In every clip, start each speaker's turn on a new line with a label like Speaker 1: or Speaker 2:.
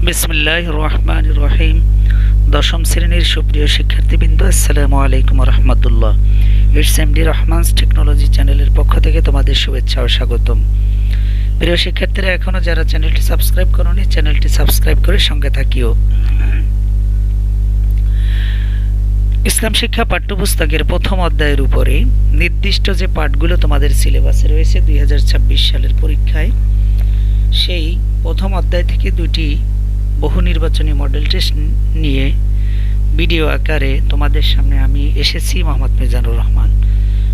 Speaker 1: বিসমিল্লাহির রহমানির রহিম। দশম শ্রেণীর সুপ্রিয় শিক্ষার্থীবৃন্দ, আসসালামু আলাইকুম রহমতুল্লাহ। ইটস এমডি রহমানস টেকনোলজি চ্যানেলের পক্ষ থেকে তোমাদের শুভেচ্ছা ও স্বাগতম। প্রিয় শিক্ষার্থীরা, এখনও যারা চ্যানেলটি সাবস্ক্রাইব করোনি, চ্যানেলটি সাবস্ক্রাইব করে সঙ্গে থাকিও। ইসলাম শিক্ষা পাঠ্যপুস্তকের প্রথম অধ্যায়ের উপরে নির্দিষ্ট যে পাঠগুলো তোমাদের সিলেবাসে রয়েছে 2026 সালের পরীক্ষায়, সেই প্রথম অধ্যায় থেকে দুটি বহু নির্বাচনী মডেল টেস্ট নিয়ে ভিডিও আকারে তোমাদের সামনে আমি এসেছি, মোহাম্মদ মিজানুর রহমান।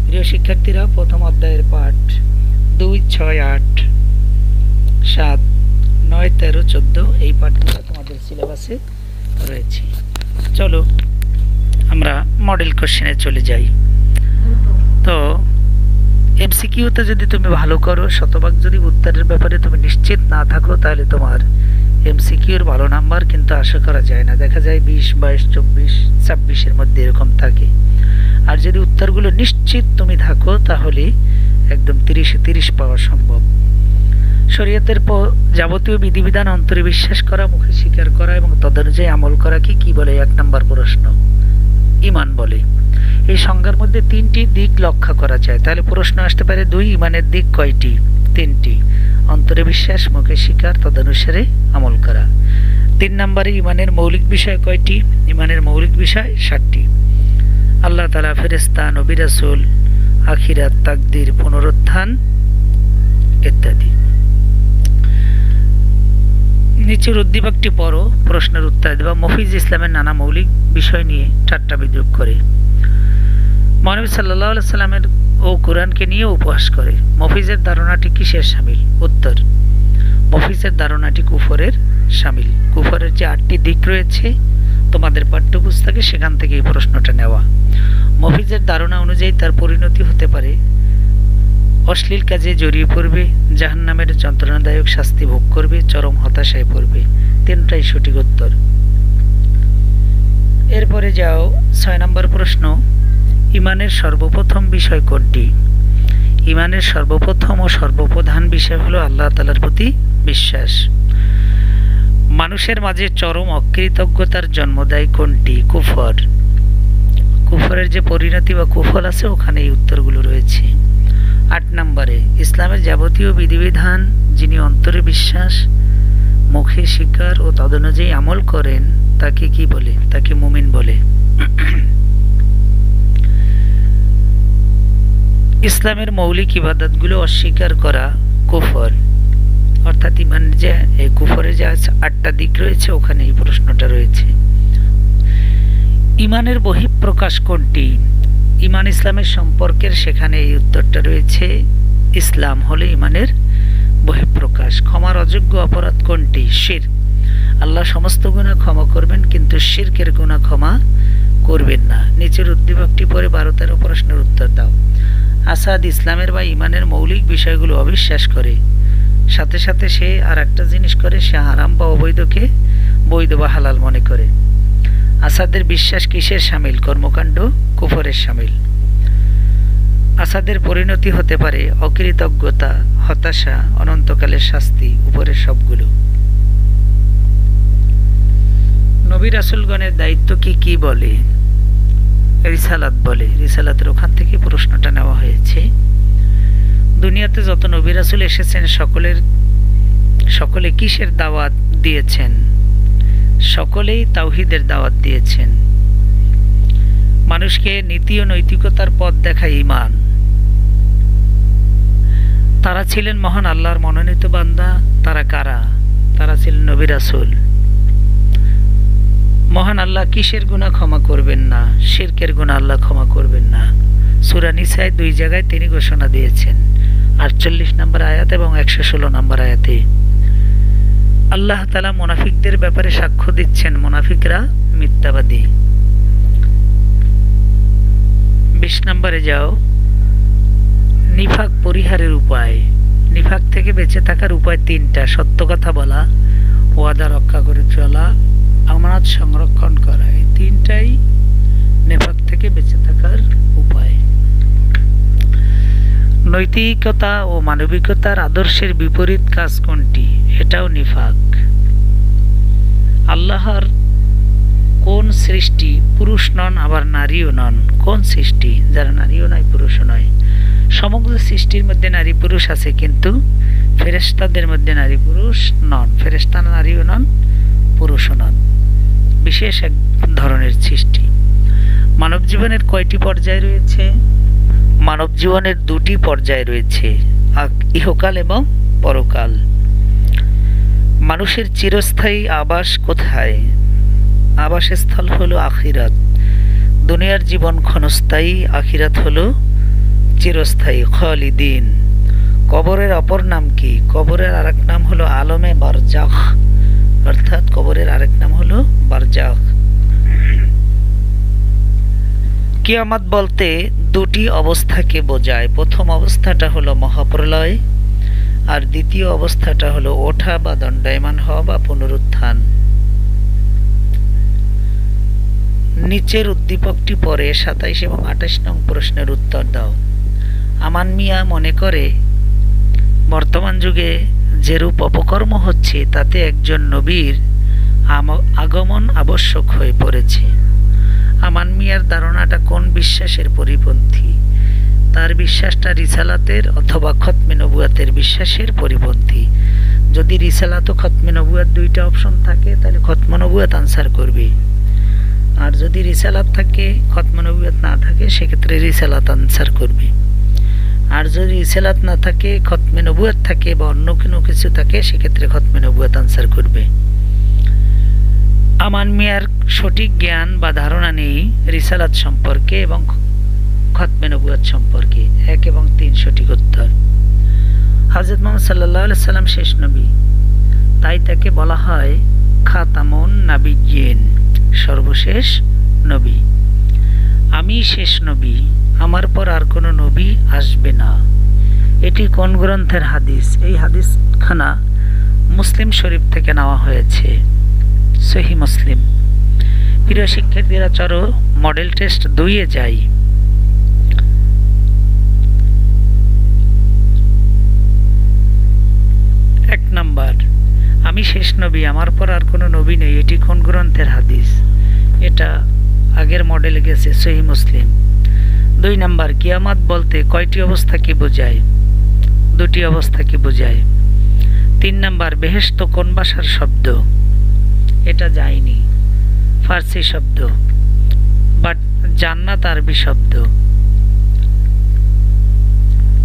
Speaker 1: প্রিয় শিক্ষার্থীরা, প্রথম অধ্যায়ের পাঠ 2, 6, 8, 7, 9, 13, 14 এই পাঠগুলো তোমাদের সিলেবাসে রয়েছে। চলো আমরা মডেল কোশ্চেনে চলে যাই। তো এমসিকিউতে যদি তুমি ভালো করো, শতভাগ যদি উত্তরের ব্যাপারে তুমি নিশ্চিত না থাকো, তাহলে তোমার এমসিকিউর ভালো নাম্বার কিন্তু আশা করা যায় না। দেখা যায় 20, 22, 24, 26-এর মধ্যে এরকম থাকে। আর যদি উত্তরগুলো নিশ্চিত তুমি থাকো, তাহলে একদম 30-এ 30 পাওয়া সম্ভব। শরীয়তের যাবতীয় বিধিবিধান অন্তরে বিশ্বাস করা, মুখে স্বীকার করা এবং তদনুযায়ী আমল করা কি বলে? 1 নম্বর প্রশ্ন ঈমান বলে। এই সংজ্ঞার মধ্যে 3টি দিক লক্ষ্য করা যায়। তাহলে প্রশ্ন আসতে পারে 2, ঈমানের দিক কয়টি? 3টি। অন্তরে বিশ্বাস, মুখে স্বীকার, তদনুসারে আমল করা। 3 নম্বরে ঈমানের মৌলিক বিষয় কয়টি? ঈমানের মৌলিক বিষয় 7টি। আল্লাহ তাআলা, ফেরেশতা, নবী রাসূল, আখিরাত, তাকদীর, পুনরুত্থান ইত্যাদি। নিচের উদ্দীপকটি পড়ো, প্রশ্নের উত্তর দেবা। মফিজ ইসলামের নানা মৌলিক বিষয় নিয়ে ঠাট্টা বিদ্রূপ করে। মহানবী সাল্লাল্লাহু আলাইহি সাল্লামের ও কোরআনকে নিয়ে উপহাস করে। মফিজের ধারণাটি কিসের শামিল? উত্তর, মফিজের ধারণাটি কুফরের শামিল। কুফরের যে 8টি দিক রয়েছে তোমাদের পাঠ্যপুস্তকে, সেখান থেকে এই প্রশ্নটা নেওয়া। মফিজের ধারণা অনুযায়ী তার পরিণতি হতে পারে অশ্লীল কাজে জড়িয়ে পড়বে, জাহান্নামের যন্ত্রণাদায়ক শাস্তি ভোগ করবে, চরম হতাশায় পড়বে। 3টাই সঠিক উত্তর। এরপরে যাও 6 নম্বর প্রশ্ন, ঈমানের সর্বপ্রথম বিষয় কোনটি? ঈমানের সর্বপ্রথম ও সর্বপ্রধান বিষয় হলো আল্লাহ তাআলার প্রতি বিশ্বাস। মানুষের মাঝে চরম অকৃতজ্ঞতার জন্ম দেয় কোনটি? কুফর। কুফরের যে পরিণতি বা কুফল আছে, ওখানে এই উত্তরগুলো রয়েছে। 8 নম্বরে, ইসলামের যাবতীয় বিধিবিধান যিনি অন্তরে বিশ্বাস, মুখে স্বীকার ও তদনুযায়ী আমল করেন, তাকে কি বলে? তাকে মুমিন বলে। ইসলামের মৌলিক ইবাদতগুলো অস্বীকার করা কুফর। অর্থাৎ ঈমানের যে কুফরের যে 8টা দিক রয়েছে, ওখানে এই প্রশ্নটা রয়েছে। ঈমানের বহিঃপ্রকাশ কোনটি? ঈমান ইসলামের সম্পর্কের, সেখানে এই উত্তরটা রয়েছে। ইসলাম হলো ঈমানের বহিঃপ্রকাশ। ক্ষমার অযোগ্য অপরাধ কোনটি? শিরক। আল্লাহ সমস্ত গুনাহ ক্ষমা করবেন, কিন্তু শিরকের গুনাহ ক্ষমা করবেন না। নিচের উদ্দীপকটি পড়ে 12-13 প্রশ্নের উত্তর দাও। আসাদ ইসলামের বা ঈমানের মৌলিক বিষয়গুলো অবিশ্বাস করে, সাথে সাথে সে আর একটা জিনিস করে, সে হারাম বা অবৈধকে বৈধ বা হালাল মনে করে। আসাদের বিশ্বাস কিসের শামিল? কর্মকাণ্ড কুফরের শামিল। আসাদের পরিণতি হতে পারে অকৃতজ্ঞতা, হতাশা, অনন্তকালের শাস্তি, উপরের সবগুলো। নবী রাসূলগণের দায়িত্ব কি বলে? রিসালাত বলে। রিসালাতের ওখান থেকে প্রশ্নটা নেওয়া হয়েছে। দুনিয়াতে যত নবী রাসূল এসেছেন, সকলে কিসের দাওয়াত দিয়েছেন? সকলেই তাওহীদের দাওয়াত দিয়েছেন। মানুষকে নীতি ও নৈতিকতার পথ দেখায় ঈমান। তারা ছিলেন মহান আল্লাহর মনোনীত বান্দা। তারা কারা? তারা ছিলেন নবী রাসূল। মহান আল্লাহ কিসের গুনাহ ক্ষমা করবেন না? শিরকের গুনাহ আল্লাহ ক্ষমা করবেন না। সূরা নিসায় 2 জায়গায় তিনি ঘোষণা দিয়েছেন, 48 নম্বর আয়াত এবং 116 নম্বর আয়াতে। আল্লাহ তাআলা মুনাফিকদের ব্যাপারে সাক্ষ্য দিচ্ছেন, মুনাফিকরা মিথ্যাবাদী। 20 নম্বরে যাও, নিফাক পরিহারের উপায়। নিফাক থেকে বেঁচে থাকার উপায় 3টা। সত্য কথা বলা, ওয়াদা রক্ষা করে চলা, আমানত সংরক্ষণ করা। এই 3টাই নিফাক থেকে বেঁচে থাকার উপায়। নৈতিকতা ও মানবিকতার আদর্শের বিপরীত কাজ কোনটি? এটাও নিফাক। আল্লাহর কোন সৃষ্টি পুরুষ নন আবার নারীও নন? কোন সৃষ্টি যারা নারীও নয় পুরুষও নয়? সমগ্র সৃষ্টির মধ্যে নারী পুরুষ আছে, কিন্তু ফেরেশতাদের মধ্যে নারী পুরুষ নন। ফেরেশতা নারীও নন, পুরুষও নন, বিশেষ এক ধরনের সৃষ্টি। মানব জীবনের কয়টি পর্যায় রয়েছে? মানব জীবনের দুটি পর্যায় রয়েছে, ইহকাল এবং পরকাল। মানুষের চিরস্থায়ী আবাস কোথায়? আবাসস্থল হলো আখিরাত। দুনিয়ার জীবন ক্ষণস্থায়ী, আখিরাত হলো চিরস্থায়ী, খালিদিন। কবরের অপর নাম কি? কবরের আরেক নাম হলো আলমে বারজাখ, অর্থাৎ কবরের আরেক নাম হলো বারজাখ। কিয়ামত বলতে দুটি অবস্থাকে বোঝায়। প্রথম অবস্থাটা হলো মহাপ্রলয়, আর দ্বিতীয় অবস্থাটা হলো ওঠা বা দণ্ডায়মান হওয়া বা পুনরুত্থান। নিচের উদ্দীপকটি পরে ২৭ এবং ২৮ নং প্রশ্নের উত্তর দাও। আমান মিয়া মনে করে বর্তমান যুগে যেরূপ অপকর্ম হচ্ছে তাতে একজন নবীর আগমন আবশ্যক হয়ে পড়েছে। আমান মিয়ার ধারণাটা কোন বিশ্বাসের পরিপন্থী? তার বিশ্বাসটা রিসালাতের অথবা খতমে নবুয়াতের বিশ্বাসের পরিপন্থী। যদি রিসালাত ও খতমে নবুয়াত দুইটা অপশন থাকে তাহলে খতমে নবুয়াত আনসার করবে, আর যদি রিসালাত থাকে খতমে নবুয়াত না থাকে সেক্ষেত্রে রিসালাত আনসার করবে। আর যদি রিসালাত না থাকে, খতমে নবুয়াত থাকে বা অন্য কোনো কিছু থাকে, সেক্ষেত্রে খতমে নবুয়াত আনসার করবে। আমান মিয়ার সঠিক জ্ঞান বা ধারণা নেই রিসালাত সম্পর্কে এবং খতমে নবুয়াত সম্পর্কে। ১ এবং ৩ সঠিক উত্তর। হযরত মুহাম্মদ সাল্লাল্লাহু আলাইহি সাল্লাম শেষ নবী, তাই তাকে বলা হয় খাতামুন নাবিয়্যিন, সর্বশেষ নবী। আমি শেষ নবী, আমার পর আর কোনো নবী আসবে না। এটি কোন গ্রন্থের হাদিস? এই হাদিসখানা মুসলিম শরীফ থেকে নেওয়া হয়েছে, সহিহ মুসলিম। প্রিয় শিক্ষার্থীরা, চলো মডেল টেস্ট 2-এ যাই। এক নাম্বার, আমি শেষ নবী, আমার পর আর কোনো নবী নেই, এটি কোন গ্রন্থের হাদিস? এটা আগের মডেলে গেছে, সহিহ মুসলিম। 2 নাম্বার, কিয়ামত বলতে কয়টি অবস্থাকে বোঝায়? 2টি অবস্থাকে বোঝায়। 3 নাম্বার, বেহেশত কোন ভাষার শব্দ? এটা যায়নি, ফার্সি শব্দ, বাট জান্নাত আরবি শব্দ।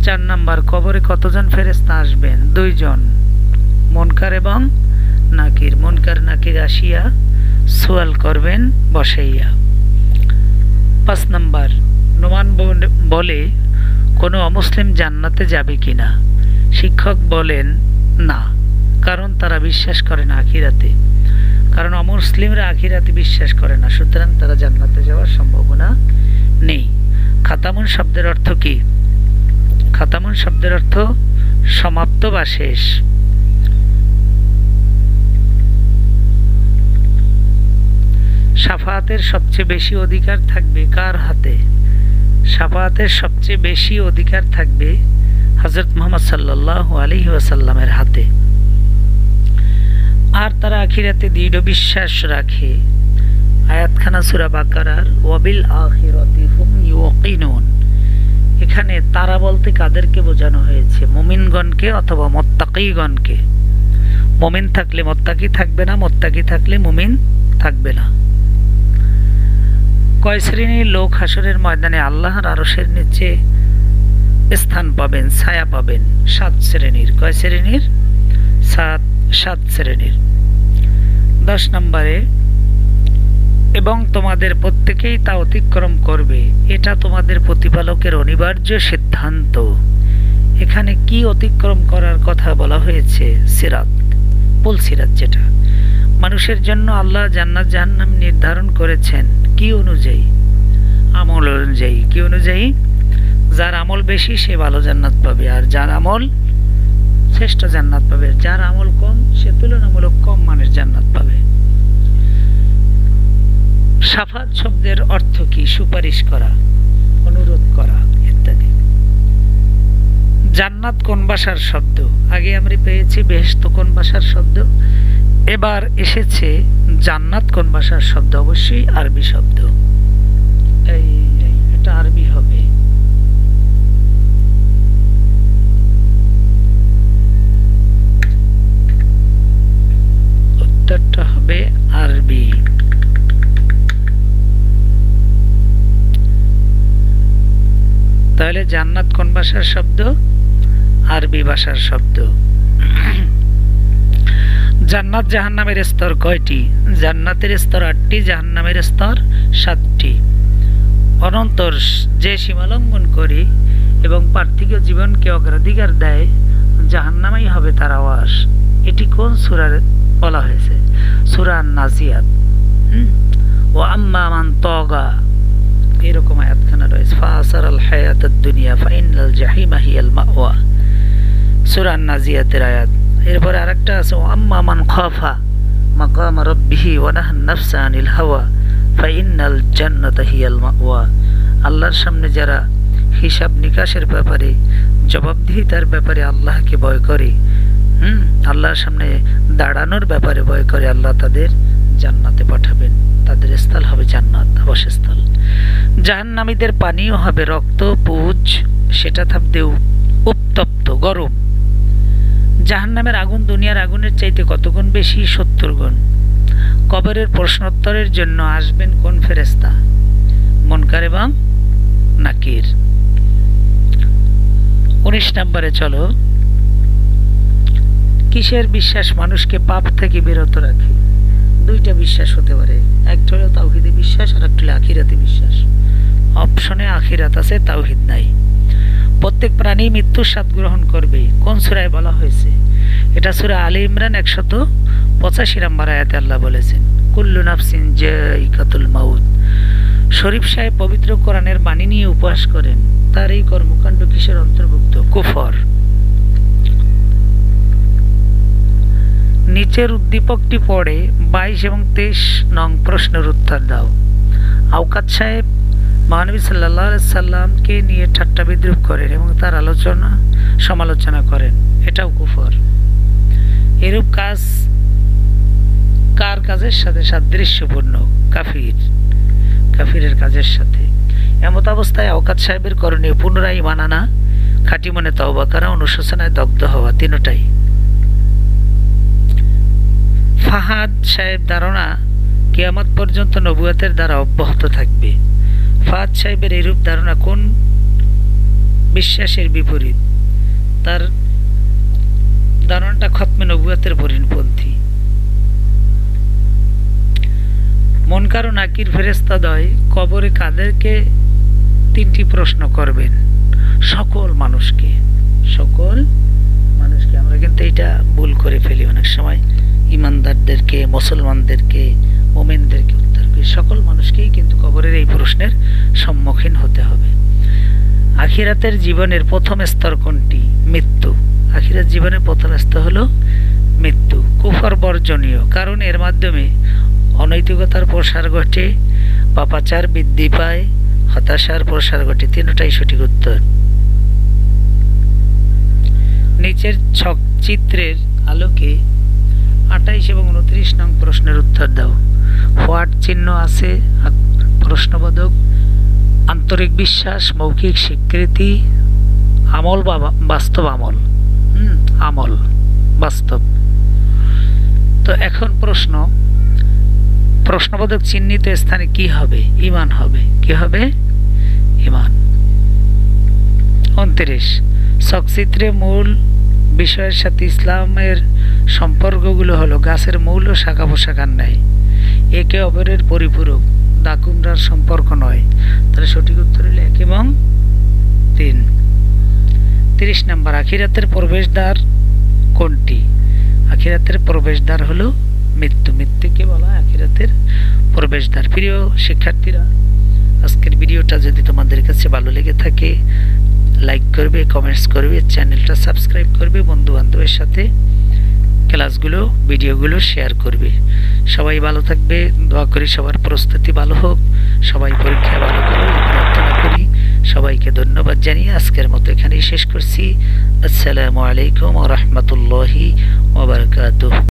Speaker 1: 4 নাম্বার, কবরে কতজন ফেরেশতা আসবেন? 2 জন, মুনকার এবং নাকির। মুনকার নাকির আসিয়া সোয়াল করবেন বসাইয়া। 5 নাম্বার, নোমান বলে কোনো অমুসলিম জান্নাতে যাবে কিনা? শিক্ষক বলেন না, কারণ তারা বিশ্বাস করে না আখিরাতে। কারণ অমুসলিমরা আখিরাতে বিশ্বাস করে না, সুতরাং তারা জান্নাতে যাওয়ার সম্ভাবনা নেই। খাতামুন শব্দের অর্থ কি? খাতামুন শব্দের অর্থ সমাপ্ত বা শেষ। শাফাআতের সবচেয়ে বেশি অধিকার থাকবে কার হাতে? শাফাআতের সবচেয়ে বেশি অধিকার থাকবে হযরত মুহাম্মদ সাল্লাল্লাহু আলাইহি ওয়াসাল্লামের হাতে। আর তারা আখিরাতে দৃঢ় বিশ্বাস রাখে। আয়াতখানা সূরা বাকারার ওয়াবিল আখিরাতি হুম ইউকিনুন। এখানে তারা বলতে কাদেরকে বোঝানো হয়েছে? মুমিনগণকে অথবা মুত্তাকীগণকে। মুমিন থাকলে মুত্তাকী থাকবে না, মুত্তাকী থাকলে মুমিন থাকবে না। কয় শ্রেণীর লোক হাসরের ময়দানে আল্লাহর আরশের নিচে স্থান পাবেন, ছায়া পাবেন? 7 শ্রেণীর। কয় শ্রেণীর? 7 শ্রেণীর। 10 নম্বরে, এবং তোমাদের প্রত্যেকেই তা অতিক্রম করবে, এটা তোমাদের প্রতিপালকের অনিবার্য সিদ্ধান্ত। এখানে কি অতিক্রম করার কথা বলা হয়েছে? সিরাত, পুল সিরাত, যেটা মানুষের জন্য আল্লাহ জান্নাত জাহান্নাম নির্ধারণ করেছেন। কি অনুযায়ী? আমল অনুযায়ী। কি অনুযায়ী? যার আমল বেশি সে ভালো জান্নাত পাবে, আর যার আমল শ্রেষ্ঠ জান্নাত পাবে। যার আমল কম সে তুলনামূলক কম মানের জান্নাত পাবে। শাফাত শব্দের অর্থ কি? সুপারিশ করা, অনুরোধ করা ইত্যাদি। জান্নাত কোন ভাষার শব্দ? আগে আমরা পেয়েছি বেহেশত কোন ভাষার শব্দ, এবার এসেছে জান্নাত কোন ভাষার শব্দ। অবশ্যই আরবি শব্দ। এটা আরবি হবে। উত্তরটা হবে আরবি। তাহলে জান্নাত কোন ভাষার শব্দ? আরবি ভাষার শব্দ। জান্নাত জাহান্নামের স্তর কয়টি? জান্নাতের স্তর 8টি, জাহান্নামের স্তর 7টি। অনন্তর যে সীমালঙ্ঘন করে এবং পার্থিব জীবনকে অগ্রাধিকার দেয়, জাহান্নামেই হবে তার আবাস। এটি কোন সূরায় বলা হয়েছে? সূরা আন-নাজিয়াত। ও আম্মা মান তাগা, এরকম আয়াতখানা রয়েছে। ফাসারাল হায়াতাদ দুনিয়া ফাইনাল জাহিমা হিয়াল মাওয়া, সূরা আন-নাজিয়াতের আয়াত। এরপরে আরেকটা আছে, ও আম্মা মান খাফা মাকাম রাব্বিহি ওয়া নাহান নাফসা আনিল হাওয়া ফাইনাল জান্নাতা হিয়াল মাওয়া। আল্লাহর সামনে যারা হিসাব নিকাশের ব্যাপারে, জবাবদিহিতার ব্যাপারে আল্লাহকে ভয় করে, আল্লাহর সামনে দাঁড়ানোর ব্যাপারে ভয় করে, আল্লাহ তাদের জান্নাতে পাঠাবেন। তাদের স্থল হবে জান্নাত, আবাসস্থল। জাহান্নামীদের পানীয় হবে রক্ত, পুজ, সেটা থাকবে উত্তপ্ত, গরম। জাহান্নামের আগুন দুনিয়ার আগুনের চাইতে কত গুণ বেশি? 70 গুণ। কবরের প্রশ্নোত্তরের জন্য আসবেন কোন ফেরেশতা? মুনকার এবং নাকির। 19 নম্বরে চলো, কিসের বিশ্বাস মানুষকে পাপ থেকে বিরত রাখে? দুইটা বিশ্বাস হতে পারে, একটা হলো তাওহীদে বিশ্বাস আর একটা হলো আখিরাতে বিশ্বাস। অপশনে আখিরাত আছে, তাওহীদ নাই। প্রত্যেক প্রাণী মৃত্যুর স্বাদ গ্রহণ করবে, কোন সূরায় বলা হয়েছে? এটা সূরা আলী ইমরান 185 নম্বর আয়াতে আল্লাহ বলেছেন, কুল্লু নাফসিন যায়িকাতুল মাউত। শরীফ সাহেব পবিত্র কোরআনের বাণী নিয়ে উপহাস করেন, তার এই কর্মকাণ্ড কিসের অন্তর্ভুক্ত? কুফর। নিচের উদ্দীপকটি পড়ে 22 এবং 23 নং প্রশ্নের উত্তর দাও। আওকাত সাহেব মহানবী সাল্লাল্লাহু আলাইহি সাল্লামকে নিয়ে ঠাট্টা বিদ্রূপ করেন এবং তার সমালোচনা করেন, এটাও কুফর। এরূপ কাজ কার কাজের সাথে সাদৃশ্যপূর্ণ? কাফিরের কাজের সাথে। এমত অবস্থায় আওকাত সাহেবের করণীয় পুনরায় ঈমান আনা, খাঁটি মনে তওবা করা, অনুশোচনায় দগ্ধ হওয়া, তিনটাই। ফাহাদ সাহেব ধারণা কিয়ামত পর্যন্ত নবুয়তের দ্বারা অব্যাহত থাকবে। ফাহাদ সাহেবের এরূপ ধারণা কোন বিশ্বাসের বিপরীত? তার ধারণাটা খতমে নবুয়তের পরিপন্থী। মুনকার ও নাকির ফেরেশতাদ্বয় কবরে কাদেরকে 3টি প্রশ্ন করবেন? সকল মানুষকে। আমরা কিন্তু এটা ভুল করে ফেলি অনেক সময়, ইমানদারদেরকে, মুসলমানদেরকে, মুমিনদেরকে উত্তর করি। সকল মানুষকেই কিন্তু কবরের এই প্রশ্নের সম্মুখীন হতে হবে। আখিরাতের জীবনের প্রথম স্তর কোনটি? মৃত্যু। আখিরাত জীবনের প্রথম স্তর হলো মৃত্যু। কুফর বর্জনীয়, কারণ এর মাধ্যমে অনৈতিকতার প্রসার ঘটে, পাপাচার বৃদ্ধি পায়, হতাশার প্রসার ঘটে। তিনটাই সঠিক উত্তর। নিচের ছক চিত্রের আলোকে 28 এবং 29 নং প্রশ্নের উত্তর দাও। হোয়াট চিহ্ন আছে, প্রশ্নবোধক, আন্তরিক বিশ্বাস, মৌখিক স্বীকৃতি, আমল বা বাস্তব আমল। আমল, বাস্তব। তো এখন প্রশ্নবোধক চিহ্নিত স্থানে কি হবে? ঈমান হবে। কি হবে? ঈমান। 29 ছকচিত্রে মূল বিষয়ের সাথে ইসলামের সম্পর্কগুলো হলো গাছের মূল ও শাখা পোশাকার ন্যায়, একে অপরের পরিপূরক, দাকুমরার সম্পর্ক নয়। তাহলে সঠিক উত্তর হলো 1 এবং 3। 30 নম্বর, আখিরাতের প্রবেশদ্বার কোনটি? আখিরাতের প্রবেশদ্বার হলো মৃত্যু। মৃত্যুকে বলা হয় আখিরাতের প্রবেশদ্বার। প্রিয় শিক্ষার্থীরা, আজকের ভিডিওটা যদি তোমাদের কাছে ভালো লেগে থাকে, লাইক করবে, কমেন্টস করবে, চ্যানেলটা সাবস্ক্রাইব করবে, বন্ধু বান্ধবের সাথে ক্লাসগুলো, ভিডিওগুলো শেয়ার করবে। সবাই ভালো থাকবে, দোয়া করি সবার প্রস্তুতি ভালো হোক, সবাই পরীক্ষায় ভালো করো, প্রার্থনা করি সবাইকে ধন্যবাদ জানিয়ে আজকের মতো এখানেই শেষ করছি। আসসালামু আলাইকুম ওয়া রাহমাতুল্লাহি ওয়া বারাকাতুহু।